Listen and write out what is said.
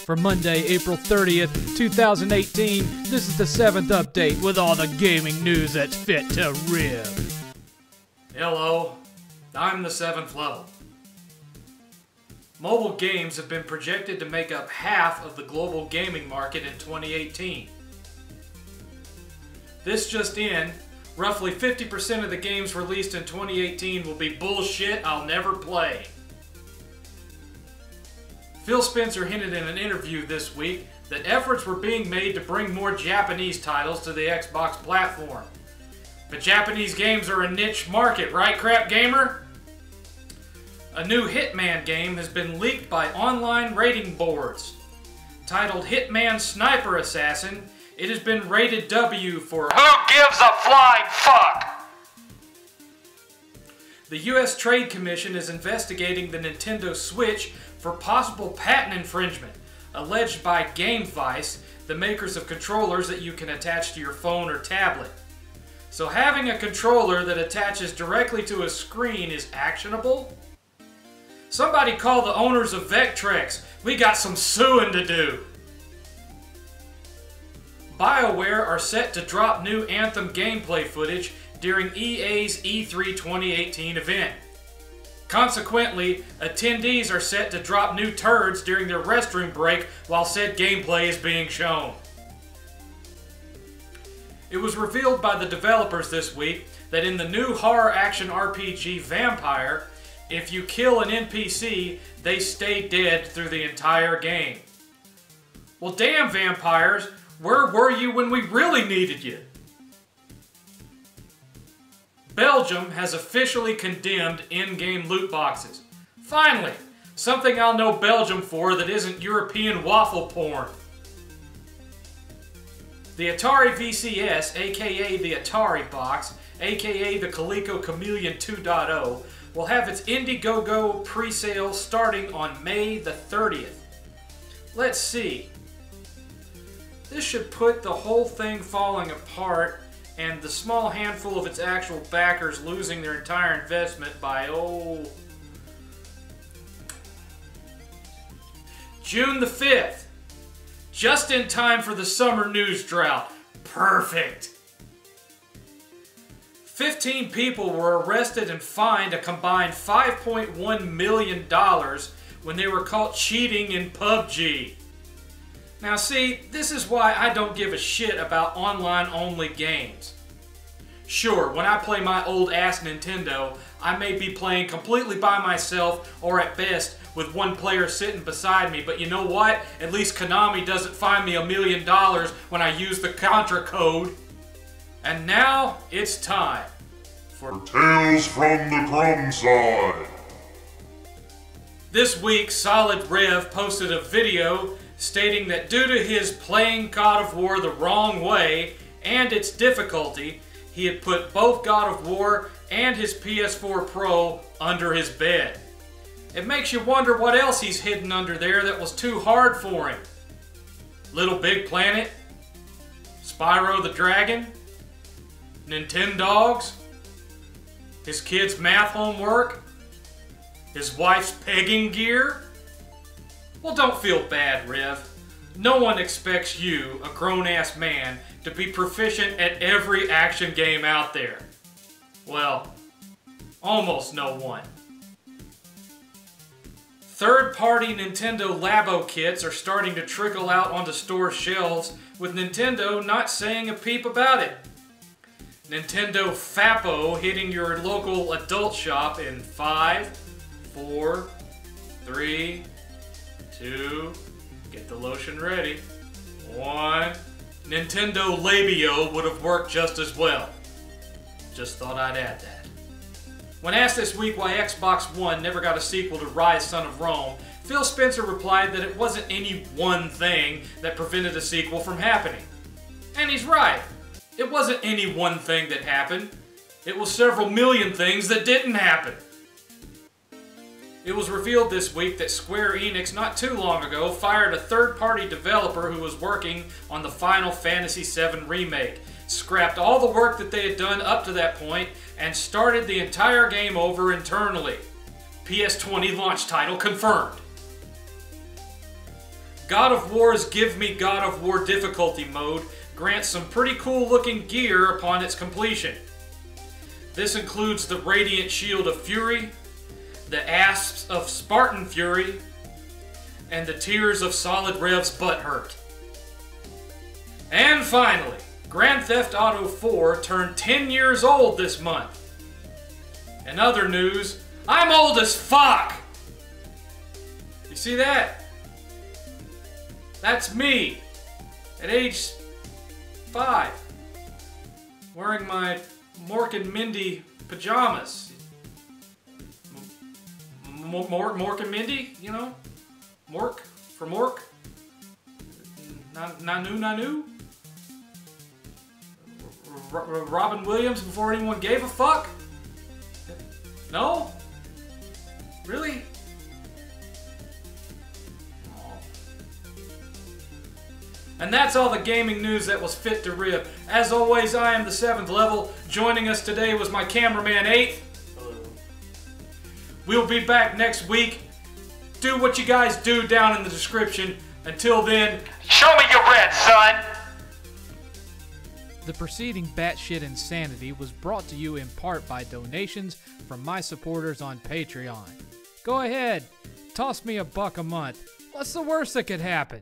For Monday, April 30th, 2018, this is the 7th update with all the gaming news that's fit to Riff. Hello, I'm the 7th level. Mobile games have been projected to make up half of the global gaming market in 2018. This just in, roughly 50% of the games released in 2018 will be bullshit I'll never play. Phil Spencer hinted in an interview this week that efforts were being made to bring more Japanese titles to the Xbox platform. But Japanese games are a niche market, right, crap gamer? A new Hitman game has been leaked by online rating boards. Titled Hitman Sniper Assassin, it has been rated W for Who Gives a Flying Fuck? The US Trade Commission is investigating the Nintendo Switch for possible patent infringement, alleged by GameVice, the makers of controllers that you can attach to your phone or tablet. So having a controller that attaches directly to a screen is actionable? Somebody call the owners of Vectrex. We got some suing to do. BioWare are set to drop new Anthem gameplay footage during EA's E3 2018 event. Consequently, attendees are set to drop new turds during their restroom break while said gameplay is being shown. It was revealed by the developers this week that in the new horror action RPG Vampire, if you kill an NPC, they stay dead through the entire game. Well, damn vampires, where were you when we really needed you? Belgium has officially condemned in-game loot boxes. Finally, something I'll know Belgium for that isn't European waffle porn. The Atari VCS, aka the Atari Box, aka the Coleco Chameleon 2.0, will have its Indiegogo pre-sale starting on May the 30th. Let's see. This should put the whole thing falling apart and the small handful of its actual backers losing their entire investment by, June the 5th. Just in time for the summer news drought. Perfect. 15 people were arrested and fined a combined $5.1 million when they were caught cheating in Pubg. Now see, this is why I don't give a shit about online-only games. Sure, when I play my old-ass Nintendo, I may be playing completely by myself or at best with one player sitting beside me, but you know what? At least Konami doesn't fine me $1 million when I use the Contra code. And now, it's time for Tales from the Crumb Side. This week, Solid Rev posted a video stating that due to his playing God of War the wrong way and its difficulty, he had put both God of War and his PS4 Pro under his bed. It makes you wonder what else he's hidden under there that was too hard for him. Little Big Planet? Spyro the Dragon? Nintendogs? His kids' math homework? His wife's pegging gear? Well, don't feel bad, Rev. No one expects you, a grown-ass man, to be proficient at every action game out there. Well, almost no one. Third-party Nintendo Labo kits are starting to trickle out onto store shelves, with Nintendo not saying a peep about it. Nintendo Fappo hitting your local adult shop in 5, 4, 3, 2, get the lotion ready, 1. Nintendo Labio would have worked just as well. Just thought I'd add that. When asked this week why Xbox One never got a sequel to Rise Son of Rome, Phil Spencer replied that it wasn't any one thing that prevented a sequel from happening. And he's right. It wasn't any one thing that happened. It was several million things that didn't happen. It was revealed this week that Square Enix not too long ago fired a third-party developer who was working on the Final Fantasy VII Remake, scrapped all the work that they had done up to that point, and started the entire game over internally. PS20 launch title confirmed. God of War's Give Me God of War difficulty mode grants some pretty cool looking gear upon its completion. This includes the Radiant Shield of Fury, the Asps of Spartan Fury, and the Tears of Solid Rev's Butthurt. And finally, Grand Theft Auto 4 turned 10 years old this month. In other news, I'm old as fuck! You see that? That's me, at age 5, wearing my Mork Mindy pajamas. Mork Mindy, you know? Mork, for Mork. Nanu. Robin Williams before anyone gave a fuck? No? Really? And that's all the gaming news that was fit to rip. As always, I am the 7th level. Joining us today was my cameraman 8th. Hello. We'll be back next week. Do what you guys do down in the description. Until then, show me your red, son! The preceding batshit insanity was brought to you in part by donations from my supporters on Patreon. Go ahead, toss me $1 a month. What's the worst that could happen?